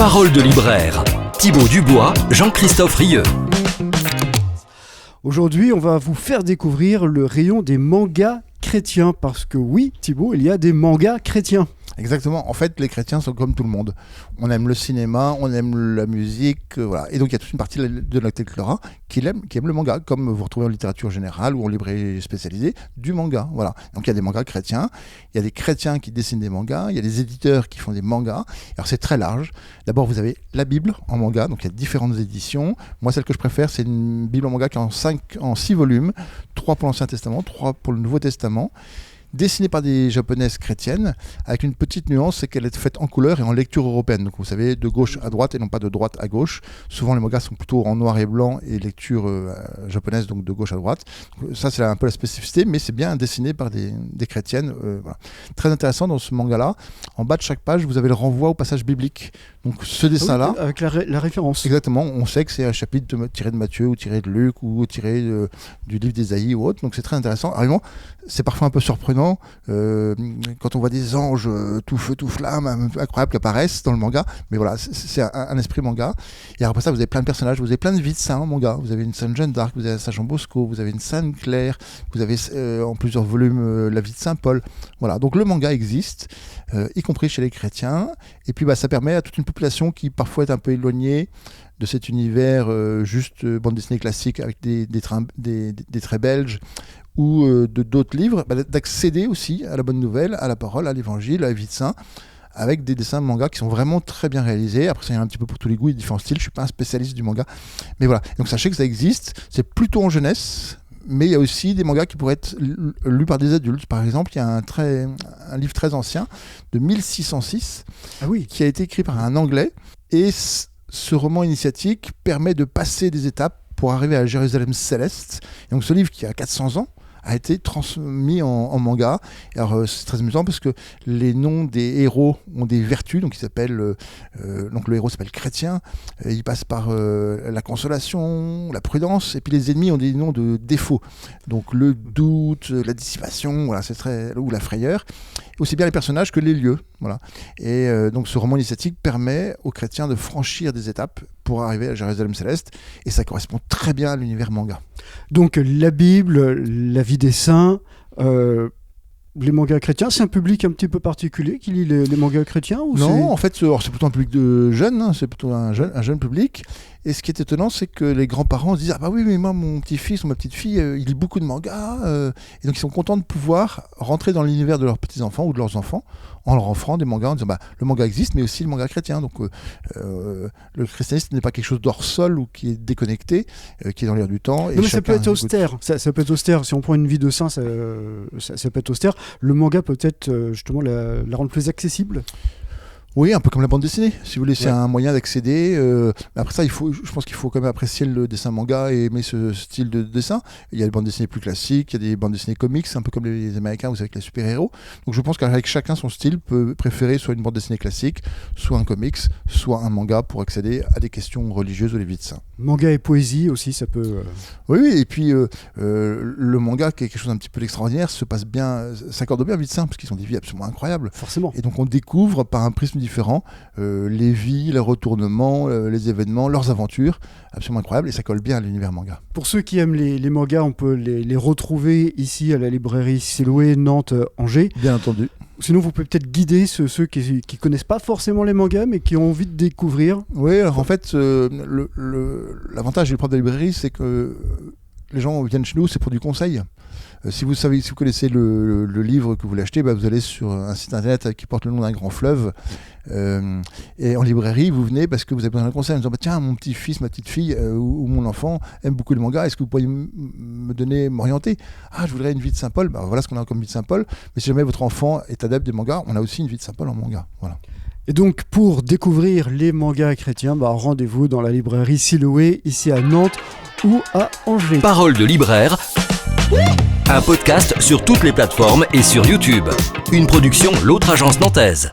Parole de libraire. Thibaut Dubois, Jean-Christophe Rieu. Aujourd'hui, on va vous faire découvrir le rayon des mangas chrétiens. Parce que oui, Thibaut, il y a des mangas chrétiens. Exactement. En fait, les chrétiens sont comme tout le monde. On aime le cinéma, on aime la musique, voilà. Et donc, il y a toute une partie de notre lectorat qui aime le manga, comme vous retrouvez en littérature générale ou en librairie spécialisée, du manga, voilà. Donc, il y a des mangas chrétiens, il y a des chrétiens qui dessinent des mangas, il y a des éditeurs qui font des mangas. Alors, c'est très large. D'abord, vous avez la Bible en manga, donc il y a différentes éditions. Moi, celle que je préfère, c'est une Bible en manga qui est en 6 volumes, 3 pour l'Ancien Testament, 3 pour le Nouveau Testament, dessinée par des japonaises chrétiennes, avec une petite nuance, c'est qu'elle est faite en couleur et en lecture européenne. Donc vous savez, de gauche à droite et non pas de droite à gauche. Souvent les mangas sont plutôt en noir et blanc et lecture japonaise, donc de gauche à droite. Donc, ça c'est un peu la spécificité, mais c'est bien dessiné par des chrétiennes. Voilà. Très intéressant dans ce manga-là. En bas de chaque page, vous avez le renvoi au passage biblique. Donc ce dessin-là... Avec la référence. Exactement, on sait que c'est un chapitre tiré de Matthieu ou tiré de Luc ou tiré du livre d'Ésaïe ou autre. Donc c'est très intéressant. Alors, c'est parfois un peu surprenant quand on voit des anges tout feu, tout flamme, incroyables qui apparaissent dans le manga. Mais voilà, c'est un esprit manga. Et après ça, vous avez plein de personnages, vous avez plein de vies de saints en manga. Vous avez une Sainte Jeanne d'Arc, vous avez un Saint Jean Bosco, vous avez une Sainte Claire, vous avez en plusieurs volumes la vie de Saint Paul. Voilà, donc le manga existe, y compris chez les chrétiens. Et puis ça permet à toute une population qui parfois est un peu éloignée de cet univers juste bande dessinée classique avec des traits belges ou d'autres livres, d'accéder aussi à la bonne nouvelle, à la parole, à l'évangile, à la vie de saint, avec des dessins manga qui sont vraiment très bien réalisés. Après ça, il y a un petit peu pour tous les goûts et différents styles. Je ne suis pas un spécialiste du manga, mais voilà. Donc sachez que ça existe, c'est plutôt en jeunesse, mais il y a aussi des mangas qui pourraient être lus par des adultes. Par exemple, il y a un livre très ancien de 1606 qui a été écrit par un Anglais, et ce roman initiatique permet de passer des étapes pour arriver à Jérusalem céleste. Et donc ce livre qui a 400 ans a été transmis en manga. Alors c'est très amusant parce que les noms des héros ont des vertus, donc donc le héros s'appelle Chrétien, il passe par la consolation, la prudence, et puis les ennemis ont des noms de défauts, donc le doute, la dissipation, voilà, ou la frayeur, aussi bien les personnages que les lieux, voilà. Et donc ce roman initiatique permet aux chrétiens de franchir des étapes pour arriver à Jérusalem céleste, et ça correspond très bien à l'univers manga. Donc la Bible, la vie des saints, les mangas chrétiens, c'est un public un petit peu particulier qui lit les mangas chrétiens ou Non, en fait, c'est plutôt un public de jeunes, c'est plutôt un jeune public. Et ce qui est étonnant, c'est que les grands-parents se disent « Ah bah oui, mais moi, mon petit-fils ou ma petite-fille, il lit beaucoup de mangas. » Et donc, ils sont contents de pouvoir rentrer dans l'univers de leurs petits-enfants ou de leurs enfants en leur offrant des mangas, en disant « Le manga existe, mais aussi le manga chrétien. » Donc, le christianisme n'est pas quelque chose d'hors sol ou qui est déconnecté, qui est dans l'air du temps. Non, mais ça peut être austère. Ça peut être austère. Si on prend une vie de saint, ça peut être austère. Le manga peut être justement la rendre plus accessible. Oui, un peu comme la bande dessinée. Si vous voulez, c'est un moyen d'accéder. Après ça, je pense qu'il faut quand même apprécier le dessin manga et aimer ce style de dessin. Il y a des bandes dessinées plus classiques, il y a des bandes dessinées comics, un peu comme les Américains, vous savez, avec les super-héros. Donc je pense qu'avec chacun son style, peut préférer soit une bande dessinée classique, soit un comics, soit un manga pour accéder à des questions religieuses ou les vies de saints. Manga et poésie aussi, ça peut... Oui, et puis le manga, qui est quelque chose d'un petit peu d'extraordinaire, s'accorde bien à vie de saints, parce qu'ils ont des vies absolument incroyables. Forcément. Et donc on découvre par un prisme différents, les vies, les retournements, les événements, leurs aventures, absolument incroyables, et ça colle bien à l'univers manga. Pour ceux qui aiment les mangas, on peut les retrouver ici à la librairie Siloué, Nantes, Angers. Bien entendu. Sinon, vous pouvez peut-être guider ceux qui connaissent pas forcément les mangas, mais qui ont envie de découvrir. Oui, alors en fait, l'avantage du propre de la librairie, c'est que les gens viennent chez nous, c'est pour du conseil. Si vous connaissez le livre que vous voulez acheter, vous allez sur un site internet qui porte le nom d'un grand fleuve. Et en librairie, vous venez parce que vous avez besoin d'un conseil en disant tiens, mon petit-fils, ma petite-fille ou mon enfant aime beaucoup le manga, est-ce que vous pourriez m'orienter ? Ah, je voudrais une vie de Saint Paul. Voilà ce qu'on a comme vie de Saint Paul. Mais si jamais votre enfant est adepte des mangas, on a aussi une vie de Saint Paul en manga. Voilà. Et donc, pour découvrir les mangas chrétiens, rendez-vous dans la librairie Siloué, ici à Nantes ou à Angers. Parole de libraire, un podcast sur toutes les plateformes et sur YouTube. Une production L'Autre Agence Nantaise.